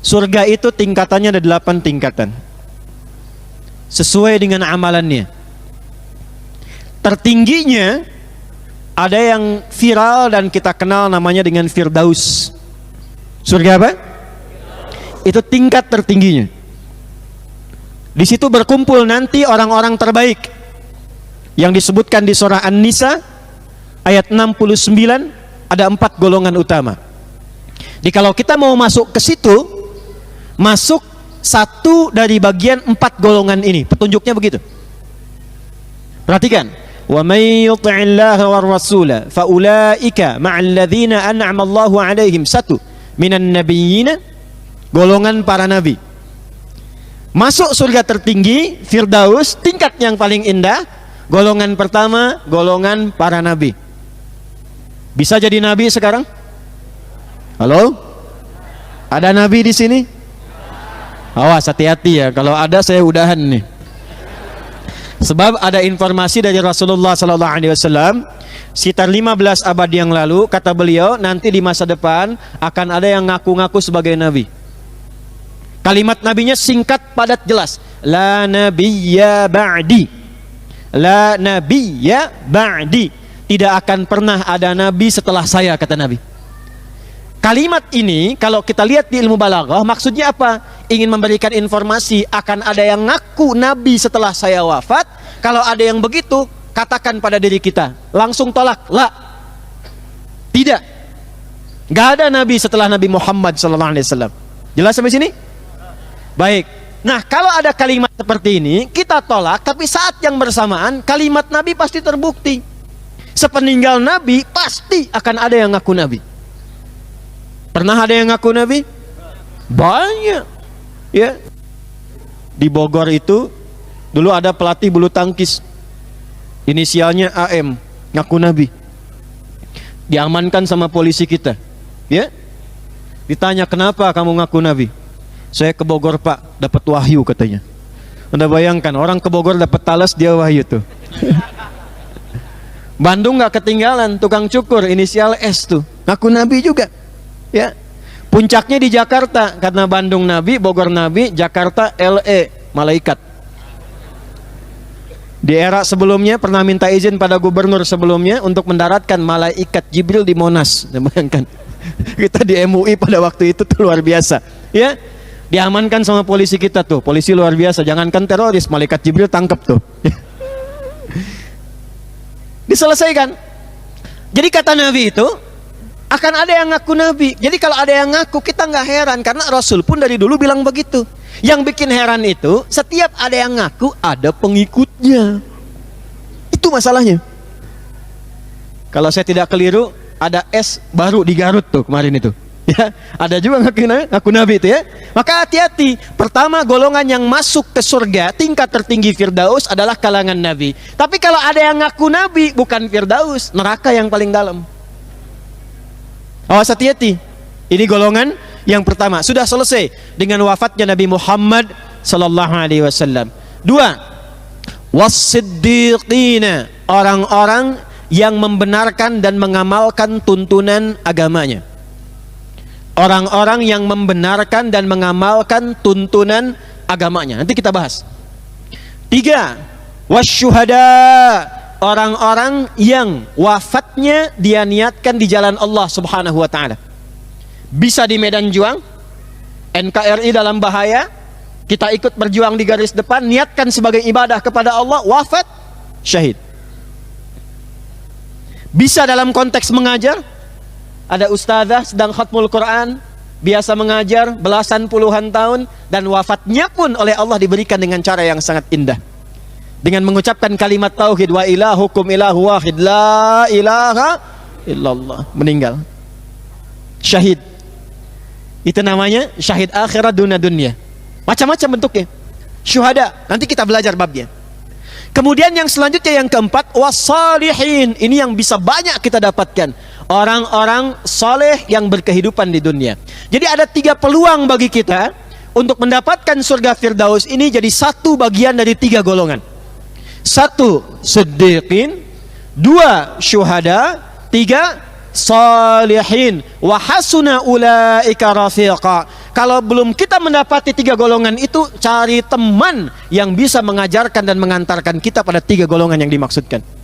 Surga itu tingkatannya ada 8 tingkatan, sesuai dengan amalannya. Tertingginya ada yang viral dan kita kenal namanya dengan Firdaus. Surga apa? Itu tingkat tertingginya. Di situ berkumpul nanti orang-orang terbaik yang disebutkan di surah An-Nisa ayat 69. Ada 4 golongan utama. Jadi kalau kita mau masuk ke situ, masuk satu dari bagian 4 golongan ini. Petunjuknya begitu. Perhatikan. Wa may yuti'illaha war rasula fa ulaika ma'al ladzina an'ama Allahu 'alaihim satu minan nabiyyina, golongan para nabi. Masuk surga tertinggi Firdaus, tingkat yang paling indah. Golongan pertama, golongan para nabi. Bisa jadi nabi sekarang? Halo? Ada nabi di sini? Awas, hati-hati ya, kalau ada saya udahan nih. Sebab ada informasi dari Rasulullah SAW sekitar 15 abad yang lalu, kata beliau, nanti di masa depan akan ada yang ngaku-ngaku sebagai nabi. Kalimat nabinya singkat, padat, jelas. La nabiyya ba'di. La nabiyya ba'di. Tidak akan pernah ada nabi setelah saya, kata Nabi. Kalimat ini kalau kita lihat di ilmu balaghah, maksudnya apa? Ingin memberikan informasi akan ada yang ngaku nabi setelah saya wafat. Kalau ada yang begitu, katakan pada diri kita, langsung tolak. La, tidak. Gak ada nabi setelah Nabi Muhammad SAW. Jelas sampai sini? Baik. Nah, kalau ada kalimat seperti ini, kita tolak. Tapi saat yang bersamaan, kalimat nabi pasti terbukti. Sepeninggal nabi pasti akan ada yang ngaku nabi. Pernah ada yang ngaku nabi? Banyak. Ya. Di Bogor itu dulu ada pelatih bulu tangkis, inisialnya AM, ngaku nabi. Diamankan sama polisi kita. Ya. Ditanya, kenapa kamu ngaku nabi? Saya ke Bogor, Pak, dapat wahyu, katanya. Anda bayangkan, orang ke Bogor dapat talas, dia wahyu tuh. Bandung nggak ketinggalan, tukang cukur inisial S tuh ngaku nabi juga. Ya, puncaknya di Jakarta, karena Bandung nabi, Bogor nabi, Jakarta LE malaikat. Di era sebelumnya pernah minta izin pada gubernur sebelumnya untuk mendaratkan malaikat Jibril di Monas. Bayangkan, kita di MUI pada waktu itu tuh luar biasa. Ya, diamankan sama polisi kita tuh, polisi luar biasa. Jangankan teroris, malaikat Jibril tangkap tuh. Diselesaikan. Jadi kata Nabi itu akan ada yang ngaku nabi. Jadi kalau ada yang ngaku, kita nggak heran, karena Rasul pun dari dulu bilang begitu. Yang bikin heran itu setiap ada yang ngaku ada pengikutnya. Itu masalahnya. Kalau saya tidak keliru, ada S baru di Garut tuh kemarin itu. Ya, ada juga ngaku nabi itu ya. Maka hati-hati. Pertama, golongan yang masuk ke surga tingkat tertinggi Firdaus adalah kalangan nabi. Tapi kalau ada yang ngaku nabi bukan Firdaus, neraka yang paling dalam. Awas, hati-hati. Ini golongan yang pertama. Sudah selesai dengan wafatnya Nabi Muhammad sallallahu alaihi wasallam. 2. Was-siddiqina, orang-orang yang membenarkan dan mengamalkan tuntunan agamanya. Orang-orang yang membenarkan dan mengamalkan tuntunan agamanya. Nanti kita bahas. 3. Wasyuhada, orang-orang yang wafatnya dia niatkan di jalan Allah Subhanahu wa taala. Bisa di medan juang, NKRI dalam bahaya, kita ikut berjuang di garis depan, niatkan sebagai ibadah kepada Allah, wafat syahid. Bisa dalam konteks mengajar. Ada ustazah sedang khatmul Quran, biasa mengajar belasan puluhan tahun, dan wafatnya pun oleh Allah diberikan dengan cara yang sangat indah, dengan mengucapkan kalimat tauhid, wa ilahukum ilahu wahid la ilaha illallah, meninggal syahid. Itu namanya syahid akhirat dunia dunia. Macam-macam bentuknya syuhada, nanti kita belajar babnya. Kemudian yang selanjutnya, yang keempat, wassalihin. Ini yang bisa banyak kita dapatkan, orang-orang soleh yang berkehidupan di dunia. Jadi ada 3 peluang bagi kita untuk mendapatkan surga Firdaus ini, jadi satu bagian dari 3 golongan. 1. Siddiqin, 2. Syuhada, 3. salihin wa hasuna ulaika rafiqa. Kalau belum kita mendapati 3 golongan itu, cari teman yang bisa mengajarkan dan mengantarkan kita pada 3 golongan yang dimaksudkan.